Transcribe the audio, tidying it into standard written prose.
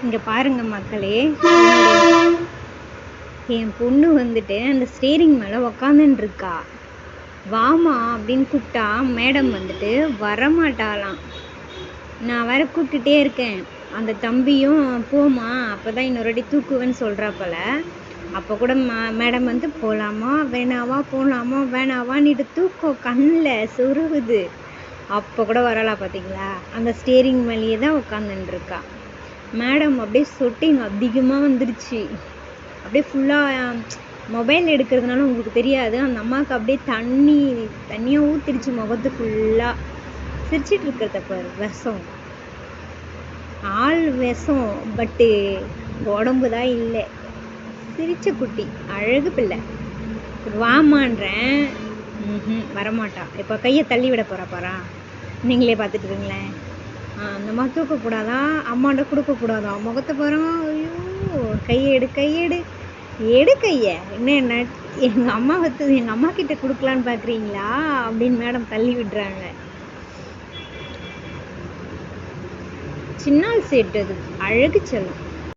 இங்க பாருங்க மக்களே, என் பொண்ணு வந்துட்டு அந்த ஸ்டீரிங் மேல உக்காந்துட்டு இருக்கா. வாமா அப்படின்னு கூப்பிட்டா மேடம் வந்துட்டு வரமாட்டாளாம். நான் வேற கூப்பிட்டுட்டே இருக்கேன். அந்த தம்பியும் போமா அப்பதான் இன்னொரு வாட்டி தூக்குவேன்னு சொல்றாப்பல. அப்போ கூட மேடம் வந்து போலாமா வேணாவா போலாமா வேணாவான்னுட்டு தூக்கம் கண்ணில் சொருகுது. அப்போ கூட வரலா பார்த்தீங்களா? அந்த ஸ்டீரிங் மேலேயே தான் உட்காந்துட்டு இருக்கா. மேடம் அப்படியே சொட்டிங் அதிகமாக வந்துருச்சு. அப்படியே ஃபுல்லாக மொபைல் எடுக்கிறதுனால உங்களுக்கு தெரியாது, அந்த அம்மாவுக்கு அப்படியே தண்ணியாக ஊற்றிடுச்சு முகத்து ஃபுல்லாக. சிரிச்சிட்டு இருக்கிறத பாரு, விஷம் ஆள் விஷம், பட்டு உடம்பு தான் இல்லை. சிரிச்ச குட்டி, அழகு பிள்ளை. வாமான்றேன், வரமாட்டா. இப்போ கையை தள்ளி விட போகிறா பாரா, நீங்களே பார்த்துட்டு இருங்களேன். அந்த மாதிரி தூக்கக்கூடாதா, அம்மாண்ட கொடுக்கக்கூடாதா, முகத்தை பாருங்க. ஐயோ, கையை எடு கையெடு எடு கையை. என்ன எங்கள் அம்மா கிட்ட கொடுக்கலான்னு பார்க்குறீங்களா அப்படின்னு மேடம் தள்ளி விடுறாங்க. சின்னால் சேட்டு அது, அழகு செல்லம்.